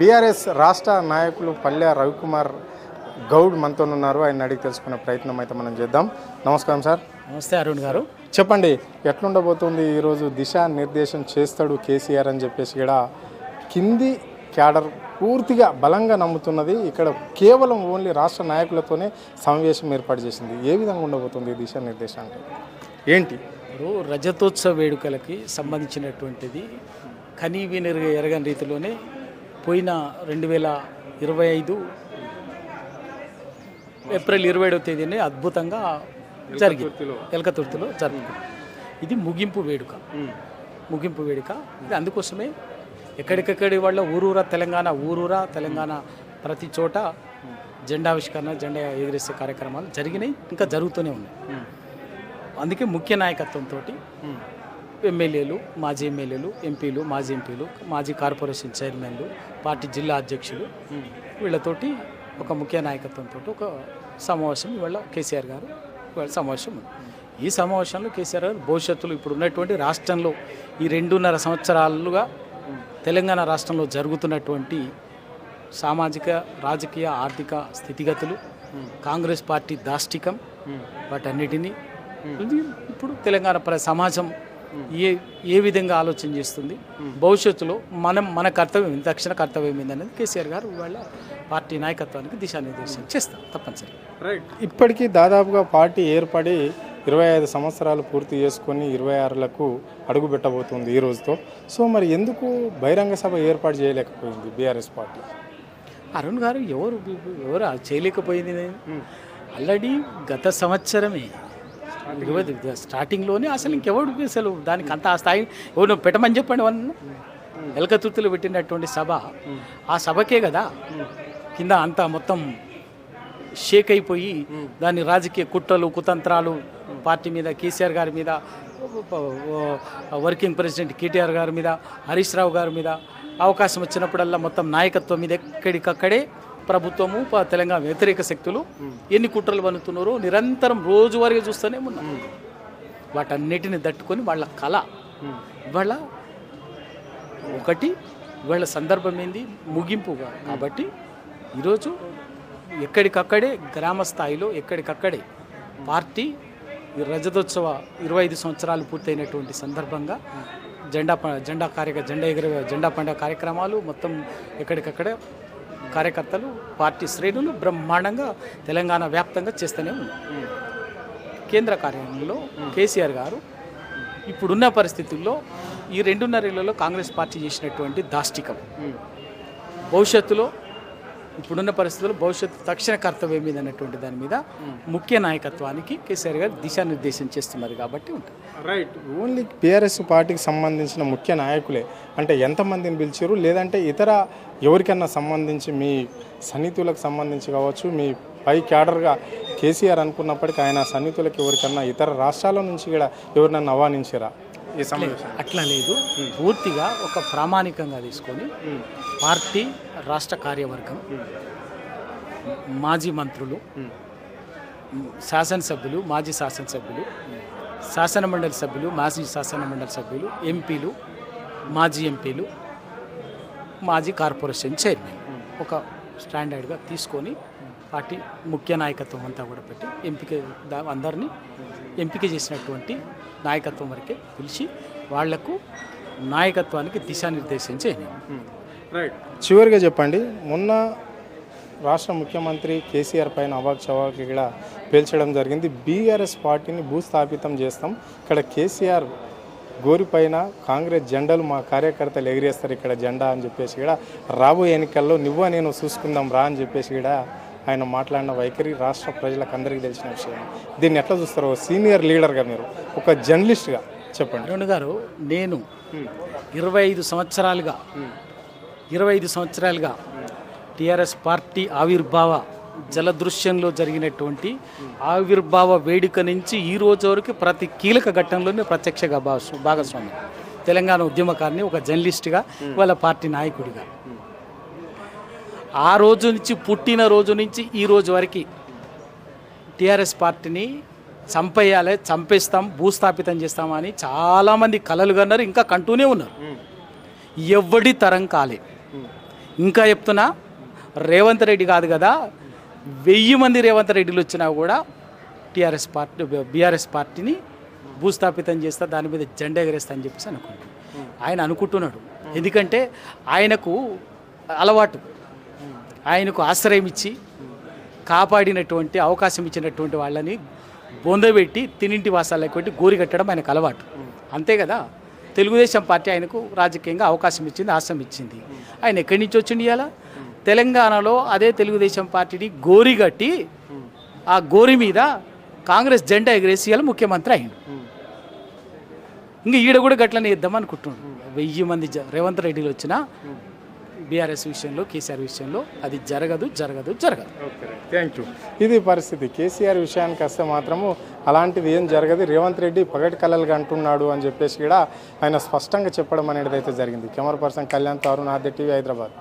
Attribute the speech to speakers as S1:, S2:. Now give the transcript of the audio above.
S1: BRS రాష్ట్ర నాయకులు పల్లె రవికుమార్ గౌడ్ మనతో ఉన్నారు. ఆయన అడిగి తెలుసుకునే ప్రయత్నం అయితే మనం చేద్దాం. నమస్కారం సార్.
S2: నమస్తే అరుణ్ గారు.
S1: చెప్పండి, ఎట్లుండబోతుంది ఈరోజు దిశానిర్దేశం చేస్తాడు కేసీఆర్ అని చెప్పేసి ఇక్కడ కింది క్యాడర్ పూర్తిగా బలంగా నమ్ముతున్నది. ఇక్కడ కేవలం ఓన్లీ రాష్ట్ర నాయకులతోనే సమావేశం ఏర్పాటు చేసింది. ఏ విధంగా ఉండబోతుంది దిశానిర్దేశం అంటే ఏంటి?
S2: ఇప్పుడు రజతోత్సవ వేడుకలకి సంబంధించినటువంటిది కనీవిని ఎరగని రీతిలోనే పోయిన 2025 ఏప్రిల్ 27వ తేదీని అద్భుతంగా జరిగింది. ఎలకతుర్తిలో జరుగుతుంది. ఇది ముగింపు వేడుక. ఇది అందుకోసమే ఎక్కడికక్కడి వాళ్ళ ఊరూరా తెలంగాణ ప్రతి చోట జెండావిష్కరణ, జెండా ఎగిరేసే కార్యక్రమాలు జరిగినాయి, ఇంకా జరుగుతూనే ఉన్నాయి. అందుకే ముఖ్య నాయకత్వంతో ఎమ్మెల్యేలు, మాజీ ఎమ్మెల్యేలు, ఎంపీలు, మాజీ కార్పొరేషన్ చైర్మన్లు, పార్టీ జిల్లా అధ్యక్షులు వీళ్ళతోటి ఒక ముఖ్య నాయకత్వంతో ఒక సమావేశం ఇవాళ కేసీఆర్ గారు సమావేశం ఉంది. ఈ సమావేశంలో కేసీఆర్ గారు భవిష్యత్తులో ఇప్పుడు ఉన్నటువంటి రాష్ట్రంలో ఈ 2.5 సంవత్సరాలుగా తెలంగాణ రాష్ట్రంలో జరుగుతున్నటువంటి సామాజిక, రాజకీయ, ఆర్థిక స్థితిగతులు, కాంగ్రెస్ పార్టీ దాష్టికం, వాటన్నిటినీ ఇప్పుడు తెలంగాణ సమాజం ఏ విధంగా ఆలోచన చేస్తుంది, భవిష్యత్తులో మన కర్తవ్యం, తక్షణ కర్తవ్యం ఏందనేది కేసీఆర్ గారు వాళ్ళ పార్టీ నాయకత్వానికి దిశానిర్దేశం చేస్తారు తప్పనిసరి.
S1: రైట్. ఇప్పటికీ దాదాపుగా పార్టీ ఏర్పడి 25 సంవత్సరాలు పూర్తి చేసుకొని 26లకు అడుగు పెట్టబోతుంది ఈ రోజుతో. సో మరి ఎందుకు బహిరంగ సభ ఏర్పాటు చేయలేకపోయింది బీఆర్ఎస్ పార్టీ?
S2: అరుణ్ గారు ఎవరు చేయలేకపోయింది? ఆల్రెడీ గత సంవత్సరమే స్టార్టింగ్లోనే అసలు ఇంకెవడు అసలు దానికి అంత ఆ స్థాయి ఎవరు పెట్టమని చెప్పండి. ఎలకతుర్తిలో పెట్టినటువంటి సభ, ఆ సభకే కదా కింద అంతా మొత్తం షేక్ అయిపోయి దాని రాజకీయ కుట్రలు, కుతంత్రాలు పార్టీ మీద, కేసీఆర్ గారి మీద, వర్కింగ్ ప్రెసిడెంట్ కేటీఆర్ గారి మీద, హరీష్ రావు గారి మీద అవకాశం వచ్చినప్పుడల్లా మొత్తం నాయకత్వం మీద ఎక్కడికక్కడే ప్రభుత్వము, తెలంగాణ వ్యతిరేక శక్తులు ఎన్ని కుట్రలు పన్నుతున్నారో నిరంతరం రోజువారీగా చూస్తూనే ఉన్నాం. వాటన్నిటిని తట్టుకొని వాళ్ళ కళ ఇవాళ ఇవాళ సందర్భం ఏంది, ముగింపుగా. కాబట్టి ఈరోజు ఎక్కడికక్కడే గ్రామ స్థాయిలో ఎక్కడికక్కడే పార్టీ రజతోత్సవ 25 సంవత్సరాలు పూర్తయినటువంటి సందర్భంగా జెండా పండుగ కార్యక్రమాలు మొత్తం ఎక్కడికక్కడ కార్యకర్తలు, పార్టీ శ్రేణులు బ్రహ్మాండంగా తెలంగాణ వ్యాప్తంగా చేస్తూనే ఉన్నారు. కేంద్ర కార్యాలయంలో కేసీఆర్ గారు ఇప్పుడున్న పరిస్థితుల్లో ఈ 2.5 ఏళ్లలో కాంగ్రెస్ పార్టీ చేసినటువంటి దాష్టికం, భవిష్యత్తులో ఇప్పుడున్న పరిస్థితుల్లో భవిష్యత్తు తక్షణ కర్తవ్యం మీద అన్నటువంటి దాని మీద ముఖ్య నాయకత్వానికి కేసీఆర్ గారు దిశానిర్దేశం చేస్తున్నారు కాబట్టి ఉంటుంది.
S1: రైట్. ఓన్లీ బీఆర్ఎస్ పార్టీకి సంబంధించిన ముఖ్య నాయకులే అంటే ఎంతమందిని పిలిచారు, లేదంటే ఇతర ఎవరికన్నా సంబంధించి మీ సన్నిహితులకు సంబంధించి కావచ్చు, మీ పై క్యాడర్గా కేసీఆర్ అనుకున్నప్పటికీ ఆయన సన్నిహితులకు ఎవరికన్నా ఇతర రాష్ట్రాల నుంచి కూడా ఎవరినన్నా ఆహ్వానించారా ఈ సమావేశం?
S2: అట్లా లేదు. పూర్తిగా ఒక ప్రామాణికంగా తీసుకొని పార్టీ రాష్ట్ర కార్యవర్గం, మాజీ మంత్రులు, శాసనసభ్యులు, మాజీ శాసనసభ్యులు, శాసనమండలి సభ్యులు, మాజీ శాసనమండలి సభ్యులు, ఎంపీలు, మాజీ ఎంపీలు, మాజీ కార్పొరేషన్ చైర్మన్ ఒక స్టాండర్డ్గా తీసుకొని పార్టీ ముఖ్య నాయకత్వం అంతా కూడా పెట్టి అందరినీ ఎంపిక చేసినటువంటి నాయకత్వం వరకే పిలిచి వాళ్లకు నాయకత్వానికి దిశానిర్దేశం చేయాలి.
S1: రైట్. చివరిగా చెప్పండి, మొన్న రాష్ట్ర ముఖ్యమంత్రి కేసీఆర్ పైన అవాక్ ఇక్కడ పేల్చడం జరిగింది. బీఆర్ఎస్ పార్టీని భూస్థాపితం చేస్తాం, ఇక్కడ కేసీఆర్ గోరిపైన కాంగ్రెస్ జెండాలు మా కార్యకర్తలు ఎగిరేస్తారు ఇక్కడ జెండా అని చెప్పేసి కూడా రాబోయే ఎన్నికల్లో నువ్వు నేను చూసుకుందాం రా అని చెప్పేసి కూడా ఆయన మాట్లాడిన వైఖరి రాష్ట్ర ప్రజలకు అందరికీ తెలిసిన విషయం. దీన్ని ఎట్లా చూస్తారు సీనియర్ లీడర్గా, మీరు ఒక జర్నలిస్ట్గా చెప్పండి?
S2: అరుణ్ గారు, నేను 25 సంవత్సరాలుగా టీఆర్ఎస్ పార్టీ ఆవిర్భావ జలదృశ్యంలో జరిగినటువంటి ఆవిర్భావ వేడుక నుంచి ఈ రోజు వరకు ప్రతి కీలక ఘట్టంలోనే ప్రత్యక్ష భాగస్వామి, తెలంగాణ ఉద్యమకారిని, ఒక జర్నలిస్ట్గా, వాళ్ళ పార్టీ నాయకుడిగా, ఆ రోజు నుంచి పుట్టిన రోజు నుంచి ఈ రోజు వరకు టీఆర్ఎస్ పార్టీని చంపేస్తాం, భూస్థాపితం చేస్తామని చాలామంది కలలు కన్నారు, ఇంకా కంటూనే ఉన్నారు. ఎవడి తరం కాలే. ఇంకా చెప్తున్నా, రేవంత్ రెడ్డి కాదు కదా, 1000 మంది రేవంత్ రెడ్డిలు వచ్చినా కూడా బీఆర్ఎస్ పార్టీని భూస్థాపితం చేస్తా, దాని మీద జెండా ఎగరేస్తా అని చెప్పేసి అనుకుంటాడు. ఆయన అనుకుంటున్నాడు. ఎందుకంటే ఆయనకు అలవాటు, ఆయనకు ఆశ్రయం ఇచ్చి కాపాడినటువంటి అవకాశం ఇచ్చినటువంటి వాళ్ళని బొందబెట్టి తినింటి వాసాలకు పెట్టి గోరి కట్టడం ఆయనకు అలవాటు. అంతే కదా, తెలుగుదేశం పార్టీ ఆయనకు రాజకీయంగా అవకాశం ఇచ్చింది, ఆశ్రయం ఇచ్చింది. ఆయన ఎక్కడి నుంచి వచ్చింది? ఇవాళ తెలంగాణలో అదే తెలుగుదేశం పార్టీని గోరి కట్టి ఆ గోరి మీద కాంగ్రెస్ జెండా ఎగరేసి ఇవాళ ముఖ్యమంత్రి అయిండు. ఇంకా ఈడ కూడా గట్లనే ఇద్దాం అనుకుంటున్నాడు. 1000 మంది రేవంత్ రెడ్డిలు వచ్చినా బీఆర్ఎస్ విషయంలో, కేసీఆర్ విషయంలో అది జరగదు.
S1: Thank you. ఇది పరిస్థితి. కేసీఆర్ విషయానికి వస్తే మాత్రము అలాంటిది ఏం జరగదు. రేవంత్ రెడ్డి పగటి కళలుగా అంటున్నాడు అని చెప్పేసి కూడా ఆయన స్పష్టంగా చెప్పడం అనేది అయితే జరిగింది. కెమెరా పర్సన్ కళ్యాణ్, తరుణ్, ఆద్య టీవీ, హైదరాబాద్.